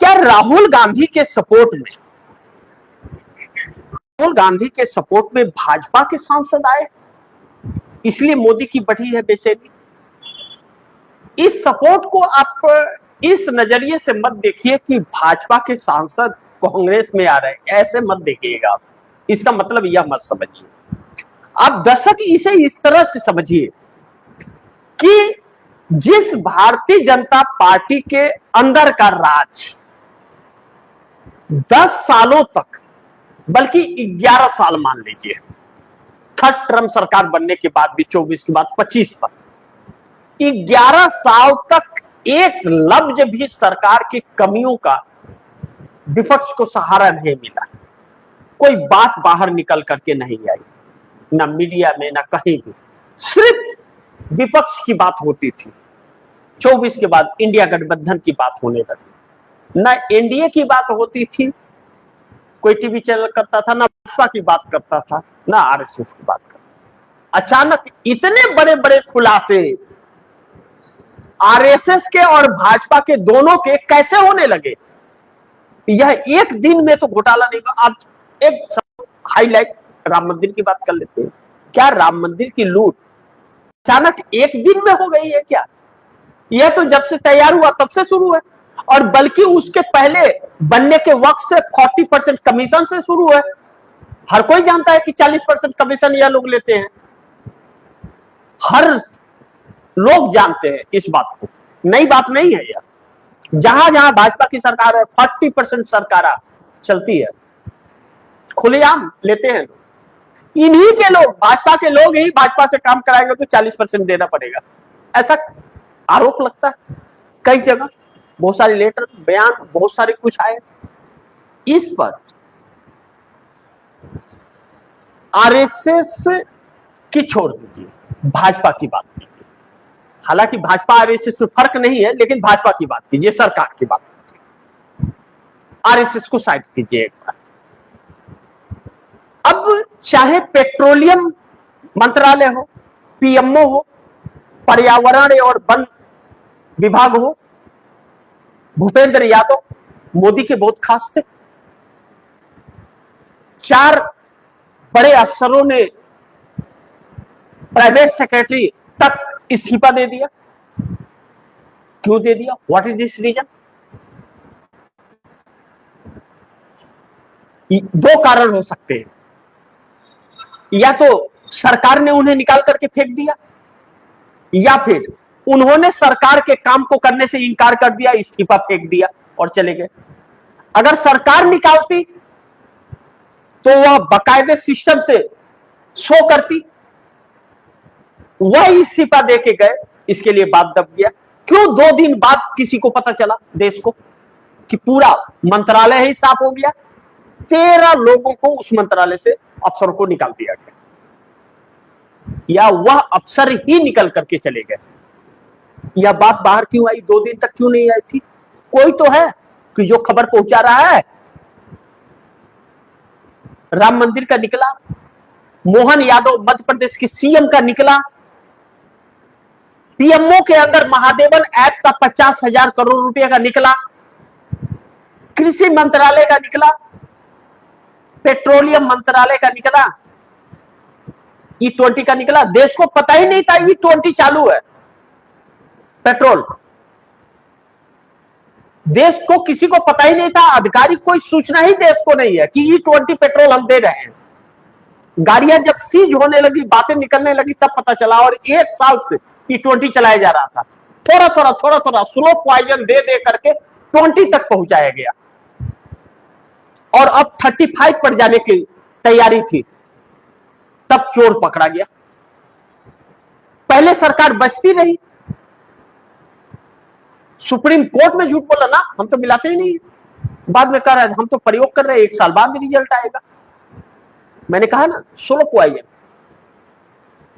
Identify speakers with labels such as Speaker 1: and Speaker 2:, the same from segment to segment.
Speaker 1: क्या राहुल गांधी के सपोर्ट में भाजपा के सांसद आए, इसलिए मोदी की बढ़ी है बेचैनी? इस सपोर्ट को आप इस नजरिए से मत देखिए कि भाजपा के सांसद कांग्रेस में आ रहे हैं, ऐसे मत देखिएगा आप। इसका मतलब यह मत समझिए, आप दर्शक इसे इस तरह से समझिए कि जिस भारतीय जनता पार्टी के अंदर का राज 10 सालों तक, बल्कि 11 साल मान लीजिए, थर्ड टर्म सरकार बनने के बाद भी 24 के बाद 25 तक, 11 साल तक एक लफ्ज भी सरकार की कमियों का विपक्ष को सहारा नहीं मिला। कोई बात बाहर निकल करके नहीं आई, ना मीडिया में ना कहीं भी, सिर्फ विपक्ष की बात होती थी। 24 के बाद इंडिया गठबंधन की बात होने लगी, ना एनडीए की बात होती थी, कोई टीवी चैनल करता था, ना भाजपा की बात करता था, ना आरएसएस की बात करता था। अचानक इतने बड़े बड़े खुलासे आरएसएस के और भाजपा के दोनों के कैसे होने लगे? यह एक दिन में तो घोटाला नहीं हुआ। आप एक हाईलाइट राम मंदिर की बात कर लेते हैं। क्या राम मंदिर की लूट अचानक एक दिन में हो गई है क्या? यह तो जब से तैयार हुआ तब से शुरू है, और बल्कि उसके पहले बनने के वक्त से 40% कमीशन से शुरू है। हर कोई जानता है कि 40% कमीशन यह लोग लेते हैं, हर लोग जानते हैं इस बात को, नई बात नहीं है यह। जहां जहां भाजपा की सरकार है 40% सरकार चलती है, खुलेआम लेते हैं लोग। इन्हीं के लोग, भाजपा के लोग ही भाजपा से काम कराएंगे तो 40% देना पड़ेगा, ऐसा आरोप लगता है कई जगह। बहुत सारे लेटर, बयान, बहुत सारे कुछ आए। इस पर आरएसएस की छोड़ दीजिए, भाजपा की बात कीजिए। हालांकि भाजपा आरएसएस में फर्क नहीं है, लेकिन भाजपा की बात कीजिए, सरकार की बात कीजिए, आरएसएस को साइड कीजिए एक बार। अब चाहे पेट्रोलियम मंत्रालय हो, पीएमओ हो, पर्यावरण और वन विभाग हो, भूपेंद्र यादव मोदी के बहुत खास थे। 4 बड़े अफसरों ने प्राइवेट सेक्रेटरी तक इस्तीफा दे दिया। क्यों दे दिया? What is this reason? 2 कारण हो सकते हैं। या तो सरकार ने उन्हें निकाल करके फेंक दिया, या फिर उन्होंने सरकार के काम को करने से इनकार कर दिया, इस्तीफा फेंक दिया और चले गए। अगर सरकार निकालती तो वह बाकायदे सिस्टम से शो करती, वह इस्तीफा देके गए, इसके लिए बात दब गया। क्यों 2 दिन बाद किसी को पता चला देश को कि पूरा मंत्रालय ही साफ हो गया? 13 लोगों को उस मंत्रालय से, अफसरों को निकाल दिया गया, या वह अफसर ही निकल करके चले गए। यह बात बाहर क्यों आई? 2 दिन तक क्यों नहीं आई थी? कोई तो है कि जो खबर पहुंचा रहा है। राम मंदिर का निकला, मोहन यादव मध्य प्रदेश के सीएम का निकला, पीएमओ के अंदर महादेवन ऐप का 50,000 करोड़ रुपए का निकला, कृषि मंत्रालय का निकला, पेट्रोलियम मंत्रालय का निकला, E20 का निकला। देश को पता ही नहीं था E20 चालू है, पेट्रोल। देश को किसी को पता ही नहीं था, आधिकारिक कोई सूचना ही देश को नहीं है कि E20 पेट्रोल हम दे रहे हैं। गाड़ियां जब सीज होने लगी, बातें निकलने लगी, तब पता चला। और 1 साल से E20 चलाया जा रहा था, थोड़ा थोड़ा स्लो पॉइजन दे दे करके 20 तक पहुंचाया गया, और अब 35 पर जाने की तैयारी थी, तब चोर पकड़ा गया। पहले सरकार बचती रही, सुप्रीम कोर्ट में झूठ बोला ना, हम तो मिलाते ही नहीं, बाद में कह रहे हम तो प्रयोग कर रहे हैं, 1 साल बाद रिजल्ट आएगा। मैंने कहा ना, स्लो पॉइजन।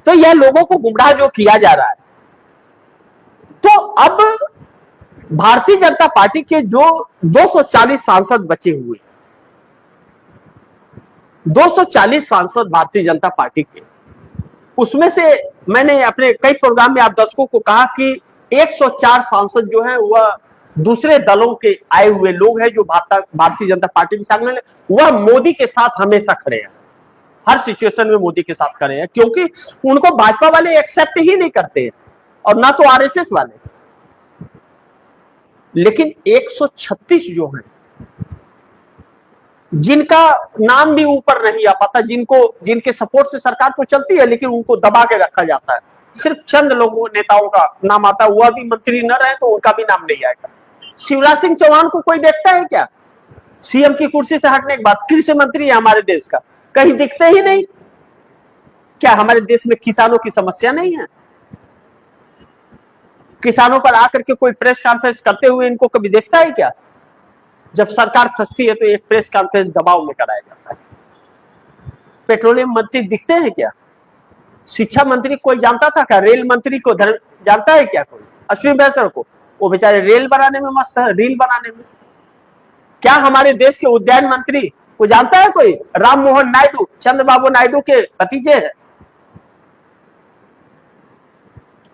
Speaker 1: तो यह लोगों को गुमराह जो किया जा रहा है। तो अब भारतीय जनता पार्टी के जो 240 सांसद बचे हुए, 240 सांसद भारतीय जनता पार्टी के, उसमें से मैंने अपने कई प्रोग्राम में आप दर्शकों को कहा कि 104 सांसद जो है वह दूसरे दलों के आए हुए लोग हैं जो भारतीय जनता पार्टी में शामिल है, वह मोदी के साथ हमेशा खड़े हैं, हर सिचुएशन में मोदी के साथ खड़े हैं, क्योंकि उनको भाजपा वाले एक्सेप्ट ही नहीं करते हैं और ना तो आरएसएस वाले। लेकिन 136 जो हैं, जिनका नाम भी ऊपर नहीं आ पाता, जिनके सपोर्ट से सरकार तो चलती है लेकिन उनको दबा के रखा जाता है, सिर्फ चंद लोगों नेताओं का नाम आता है, वह भी मंत्री न रहे तो उनका भी नाम नहीं आएगा। शिवराज सिंह चौहान को कोई देखता है क्या? सीएम की कुर्सी से हटने के बाद कृषि मंत्री है हमारे देश का, कहीं दिखते ही नहीं। क्या हमारे देश में किसानों की समस्या नहीं है? किसानों पर आकर के कोई प्रेस कॉन्फ्रेंस करते हुए इनको कभी देखता है क्या? जब सरकार फंसती है तो एक प्रेस कॉन्फ्रेंस दबाव में कराया जाता है। पेट्रोलियम मंत्री दिखते हैं क्या? शिक्षा मंत्री कोई जानता था क्या? रेल मंत्री को जानता है क्या कोई? अश्विनी वैष्णव को? वो बेचारे रेल बनाने में मस्त है, रील बनाने में। क्या हमारे देश के उद्यान मंत्री को जानता है कोई? राम मोहन नायडू, चंद्रबाबू नायडू के भतीजे हैं।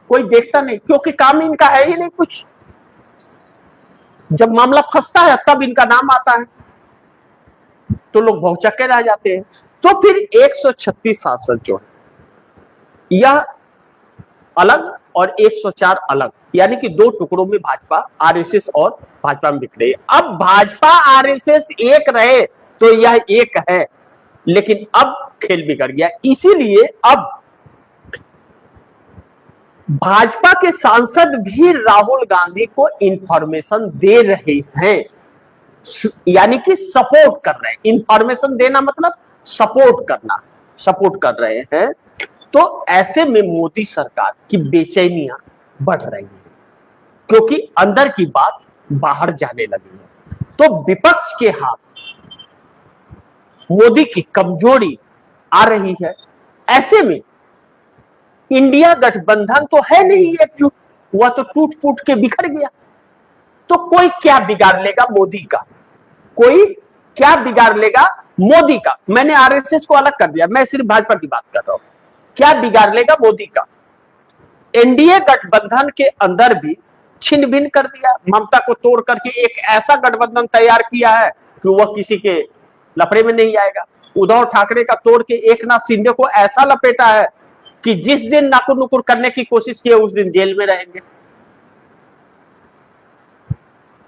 Speaker 1: कोई देखता नहीं, क्योंकि काम इनका है ही नहीं कुछ। जब मामला फंसता है तब इनका नाम आता है तो लोग भौचक्के रह जाते हैं। तो फिर 136 सांसद जो है, यह अलग और 104 अलग, यानी कि दो टुकड़ों में भाजपा, आरएसएस और भाजपा में बिखरे। अब भाजपा आरएसएस एक रहे तो यह एक है, लेकिन अब खेल बिगड़ गया। इसीलिए अब भाजपा के सांसद भी राहुल गांधी को इंफॉर्मेशन दे रहे हैं, यानी कि सपोर्ट कर रहे हैं। इंफॉर्मेशन देना मतलब सपोर्ट करना, सपोर्ट कर रहे हैं। तो ऐसे में मोदी सरकार की बेचैनियां बढ़ रही हैं, क्योंकि अंदर की बात बाहर जाने लगी है। तो विपक्ष के हाथ मोदी की कमजोरी आ रही है। ऐसे में इंडिया गठबंधन तो है नहीं एकजुट, वह तो टूट फूट के बिखर गया। तो कोई क्या बिगाड़ लेगा मोदी का? कोई क्या बिगाड़ लेगा मोदी का? मैंने आरएसएस को अलग कर दिया, मैं सिर्फ भाजपा की बात कर रहा हूं। क्या बिगाड़ लेगा मोदी का? एनडीए गठबंधन के अंदर भी छिन्न भिन्न कर दिया, ममता को तोड़ करके एक ऐसा गठबंधन तैयार किया है कि वह किसी के लफड़े में नहीं आएगा। उद्धव ठाकरे का तोड़ के एकनाथ शिंदे को ऐसा लपेटा है कि जिस दिन नाकुर नुकुर करने की कोशिश की उस दिन जेल में रहेंगे।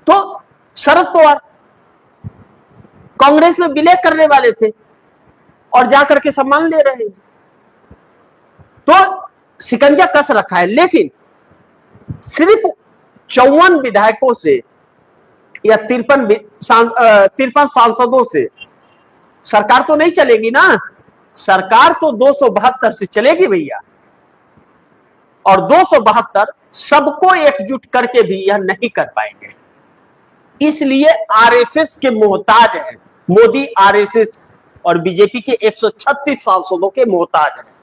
Speaker 1: तो शरद पवार कांग्रेस में विलय करने वाले थे और जाकर के सम्मान ले रहे हैं। तो शिकंजा कस रखा है, लेकिन सिर्फ 54 विधायकों से या 53 सांसदों से सरकार तो नहीं चलेगी ना। सरकार तो 272 से चलेगी भैया, और 272 सबको एकजुट करके भी यह नहीं कर पाएंगे। इसलिए आरएसएस के मोहताज है मोदी। आरएसएस और बीजेपी के 136 सांसदों के मोहताज है।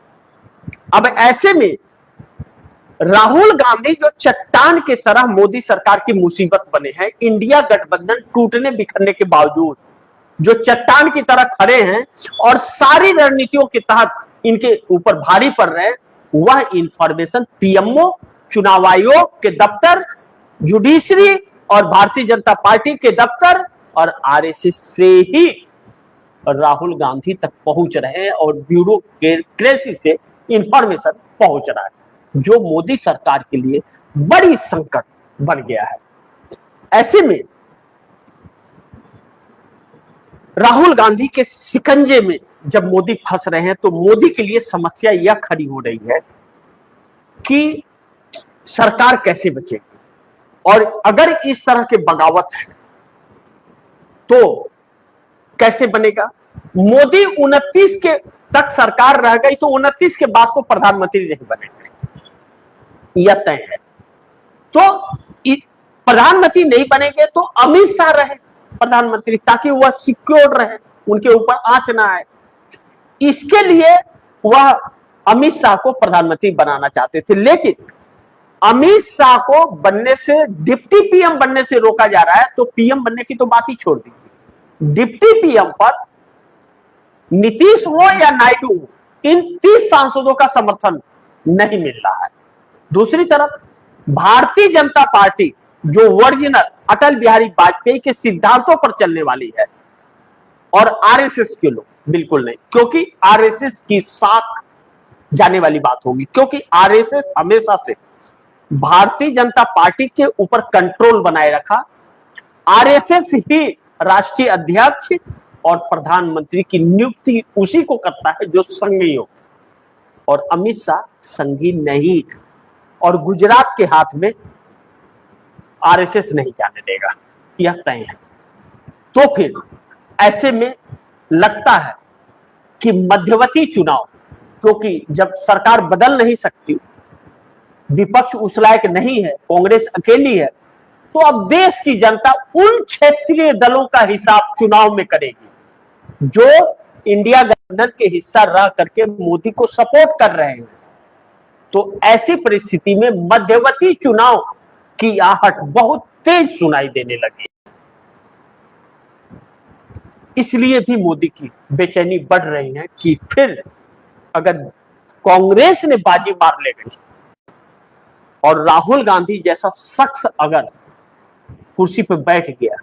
Speaker 1: अब ऐसे में राहुल गांधी जो चट्टान की तरह मोदी सरकार की मुसीबत बने हैं, इंडिया गठबंधन टूटने बिखरने के बावजूद जो चट्टान की तरह खड़े हैं और सारी रणनीतियों के तहत इनके ऊपर भारी पड़ रहे हैं, वह इंफॉर्मेशन पीएमओ, चुनाव आयोग के दफ्तर, जुडिशरी और भारतीय जनता पार्टी के दफ्तर और आरएसएस से ही राहुल गांधी तक पहुंच रहे हैं और ब्यूरोक्रेसी से इंफॉर्मेशन पहुंच रहा है, जो मोदी सरकार के लिए बड़ी संकट बन गया है। ऐसे में राहुल गांधी के शिकंजे में जब मोदी फंस रहे हैं तो मोदी के लिए समस्या यह खड़ी हो रही है कि सरकार कैसे बचेगी। और अगर इस तरह के बगावत है तो कैसे बनेगा? मोदी 29 के तक सरकार रह गई तो 29 के बाद तो प्रधानमंत्री नहीं बनेंगे, यह तय है। तो प्रधानमंत्री नहीं बनेंगे तो अमित शाह रहे प्रधानमंत्री, ताकि वह सिक्योर रहे, उनके ऊपर आंच ना आए। इसके लिए वह अमित शाह को प्रधानमंत्री बनाना चाहते थे, लेकिन अमित शाह को बनने से, डिप्टी पीएम बनने से रोका जा रहा है। तो पीएम बनने की तो बात ही छोड़ दीजिए, डिप्टी पीएम पर नीतीश हो या नायडू हो, इन 30 सांसदों का समर्थन नहीं मिल रहा है। दूसरी तरफ भारतीय जनता पार्टी जो ओरिजिनल अटल बिहारी वाजपेयी के सिद्धांतों पर चलने वाली है और आरएसएस के लोग बिल्कुल नहीं, क्योंकि आरएसएस की साख जाने वाली बात होगी, क्योंकि आरएसएस हमेशा से भारतीय जनता पार्टी के ऊपर कंट्रोल बनाए रखा। आरएसएस ही राष्ट्रीय अध्यक्ष और प्रधानमंत्री की नियुक्ति उसी को करता है जो संघी हो, और अमित शाह संघी नहीं है, और गुजरात के हाथ में आरएसएस नहीं जाने देगा, यह तय है। तो फिर ऐसे में लगता है कि मध्यवर्ती चुनाव, क्योंकि जब सरकार बदल नहीं सकती, विपक्ष उस लायक नहीं है, कांग्रेस अकेली है, तो अब देश की जनता उन क्षेत्रीय दलों का हिसाब चुनाव में करेगी जो इंडिया गठबंधन के हिस्सा रह करके मोदी को सपोर्ट कर रहे हैं। तो ऐसी परिस्थिति में मध्यवर्ती चुनाव की आहट बहुत तेज सुनाई देने लगी। इसलिए भी मोदी की बेचैनी बढ़ रही है कि फिर अगर कांग्रेस ने बाजी मार ले गई और राहुल गांधी जैसा शख्स अगर कुर्सी पर बैठ गया,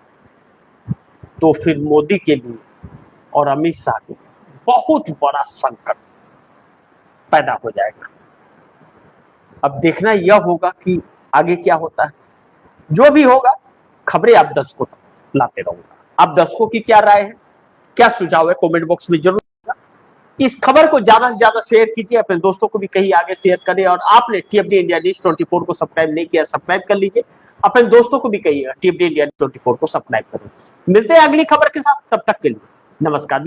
Speaker 1: तो फिर मोदी के लिए और अमित शाह के लिए बहुत बड़ा संकट पैदा हो जाएगा। अब देखना यह होगा कि आगे क्या होता है। जो भी होगा, खबरें आप दर्शकों तक लाते रहूंगा। आप दर्शकों की क्या राय है, क्या सुझाव है, कमेंट बॉक्स में जरूर। इस खबर को ज्यादा से ज्यादा शेयर कीजिए, अपने दोस्तों को भी कहीं आगे शेयर करें, और आपने टीएफडी इंडिया न्यूज 24 को सब्सक्राइब नहीं किया, सब्सक्राइब कर लीजिए। अपने दोस्तों को भी कहिएगा टीएफडी इंडिया 24 को सब्सक्राइब करें। मिलते हैं अगली खबर के साथ, तब तक के लिए नमस्कार।